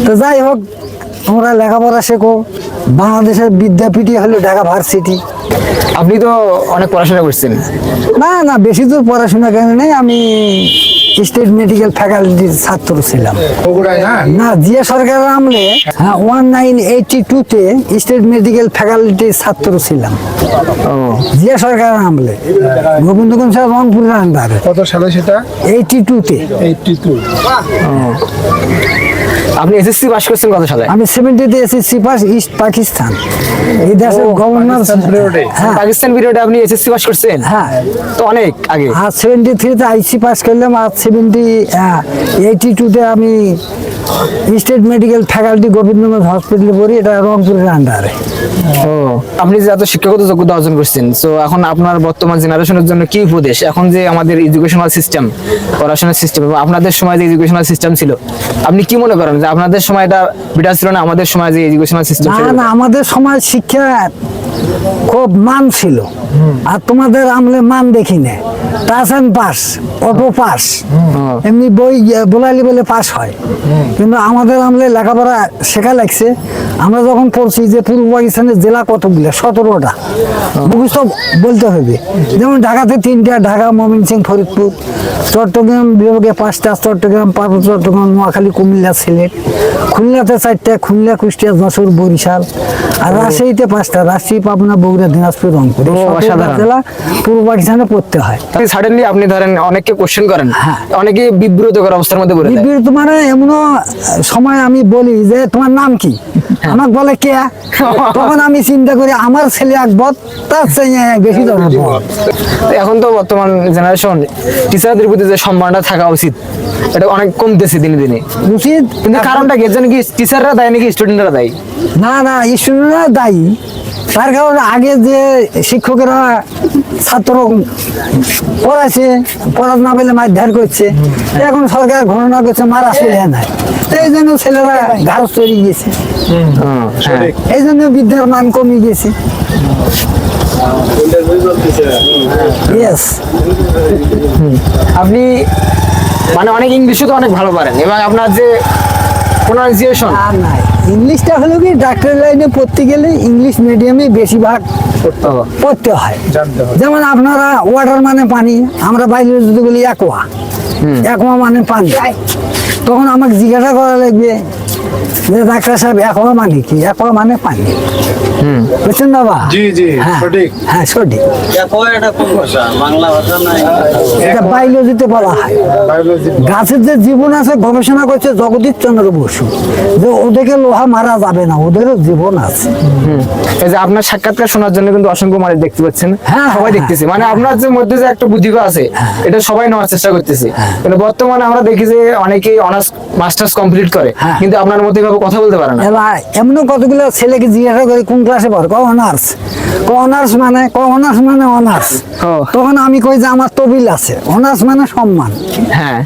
তো যাই হোক, তোমরা লেখাপড়া শেখো। বাংলাদেশের বিদ্যাপীঠই হলো ঢাকা ভার্সিটি। আপনি তো অনেক পড়াশোনা করছেন। না না, বেশি দূর পড়াশোনা কেন নেই, আমি স্টেট মেডিকেল ফ্যাকাল্টির ছাত্র ছিলাম। না, জিয়া সরকারের আমলে 1982-তে স্টেট মেডিকেল ফ্যাকাল্টির ছাত্র ছিলাম। জিয়া সরকারের আমলে গোবিন্দগঞ্জ সাহেব রংপুরের আন্ডারে। কত সালে সেটা? 82-তে। 82। আপনি এসএসসি পাস করছেন কত সালে? আমি 70-তে এসএসসি পাস, ইস্ট পাকিস্তান। এই দেশের গভর্নর। হ্যাঁ, পাকিস্তান পিরিয়ডে আপনি এসএসসি পাস করছেন? হ্যাঁ, তো অনেক আগে। আর 73-তে আইসি পাস করলাম। আর 82-তে আমি স্টেট মেডিকেল ফ্যাকাল্টি গোবিন্দগঞ্জ হসপিটালে পড়ি, এটা রংপুরের আন্ডারে। ও, আপনি যে এত শিক্ষাগত যোগ্যতা অর্জন করছেন, তো এখন আপনার বর্তমান জেনারেশনের জন্য কি উপদেশ? এখন যে আমাদের এডুকেশনাল সিস্টেম, পড়াশোনার সিস্টেম, আপনাদের সময় যে এডুকেশনাল সিস্টেম ছিল, আপনি কি মনে করেন যে আপনাদের সময় এটা বেটার ছিল না আমাদের সময় যে এডুকেশনাল সিস্টেম ছিল? না না, আমাদের সময় শিক্ষা খুব মান ছিল, আর তোমাদের আমলে মান দেখি না। টাসন পাস, অটো পাস, এমনি বই বলালি বলে পাস হয়, কিন্তু আমাদের আমলে লেখাপড়া শেখা লাগছে। আমরা যখন পড়ছি যে পূর্ব পাকিস্তানের জেলা কতগুলো, 17টা মুখস্থ বলতে হবে। যেমন ঢাকাতে 3টা, ঢাকা, ময়মনসিংহ, ফরিদপুর। চট্টগ্রাম বিভাগে 5টা, চট্টগ্রাম, পার্বত্য চট্টগ্রাম, নোয়াখালী, কুমিল্লা, সিলেট। খুলনাতে 4টা, খুলনা, কুষ্টিয়া, যশোর, বরিশাল। আর রাজশাহীতে 5টা, রাজশাহী, পাবনা, বগুড়া, দিনাজপুর, রংপুর। জেলা পূর্ব পাকিস্তানে পড়তে হয়। সাডেনলি আপনি ধরেন অনেককে কোশ্চেন করেন, অনেকে বিব্রতকর অবস্থার মধ্যে পড়ে যায়। বিব্রত মানে এমনও সময় আমি বলি যে তোমার নাম কি, আমাকে বলে কে, তখন আমি চিন্তা করি আমার ছেলে আকবর, তার চেয়ে বেশি ধরনের। এখন তো বর্তমান জেনারেশন টিচারদের প্রতি যে সম্মানটা থাকা উচিত, এটা অনেক কমতেছে দিনে দিনে। উচিত, কিন্তু কারণটা কি? এর জন্য কি টিচাররা দায়ী নাকি স্টুডেন্টরা দায়ী? না না, স্টুডেন্টরা দায়ী। তার কারণ আগে যে শিক্ষকেরা ছাত্র পড়াচ্ছে, পড়া না পেলে মারধর করছে, এখন সরকার ঘোষণা করছে মারা ছেলে নাই, এই জন্য ছেলেরা ঘাড় চড়ে গেছে, এই জন্য বিদ্যার মান কমে গেছে। ইয়েস। আপনি মানে অনেক ইংলিশও তো অনেক ভালো পারেন, এবং আপনার যে প্রোনাউন্সিয়েশন। আর নাই, ইংলিশটা হলো কি, ডাক্তার লাইনে পড়তে গেলে ইংলিশ মিডিয়ামে বেশিরভাগ পড়তে হয়। যেমন আপনারা ওয়াটার মানে পানি, আমরা বাইরে যদি বলি অ্যাকোয়া, অ্যাকোয়া মানে পানি, তখন আমাকে জিজ্ঞাসা করা লাগবে যে ডাক্তার সাহেব অ্যাকোয়া মানে কি? অ্যাকোয়া মানে পানি। বুঝছেন বাবা? জি জি, সঠিক। হ্যাঁ, সঠিক। এটা কোন ভাষা? বাংলা ভাষা না? এটা বায়োলজিতে বলা হয়। গাছের যে জীবন আছে, গবেষণা করছে জগদীশ চন্দ্র বসু, যে ওদেরকে লোহা মারা যাবে না, ওদেরও জীবন আছে। এই যে আপনার সাক্ষাৎকার শোনার জন্য কিন্তু অসংখ্য মানুষ দেখতে পাচ্ছেন, সবাই দেখতেছে, মানে আপনার যে মধ্যে যে একটা বুদ্ধি আছে, এটা সবাই নেওয়ার চেষ্টা করতেছে। কিন্তু বর্তমানে আমরা দেখি যে অনেকেই অনার্স মাস্টার্স কমপ্লিট করে, কিন্তু আপনার মতো এভাবে কথা বলতে পারে না। এবার এমন কতগুলো ছেলেকে জিজ্ঞাসা করি কোন ক্লাসে পড়ে, অনার্স। অনার্স মানে অনার্স। তখন আমি কই যে আমার তবিল আছে, অনার্স মানে সম্মান। হ্যাঁ।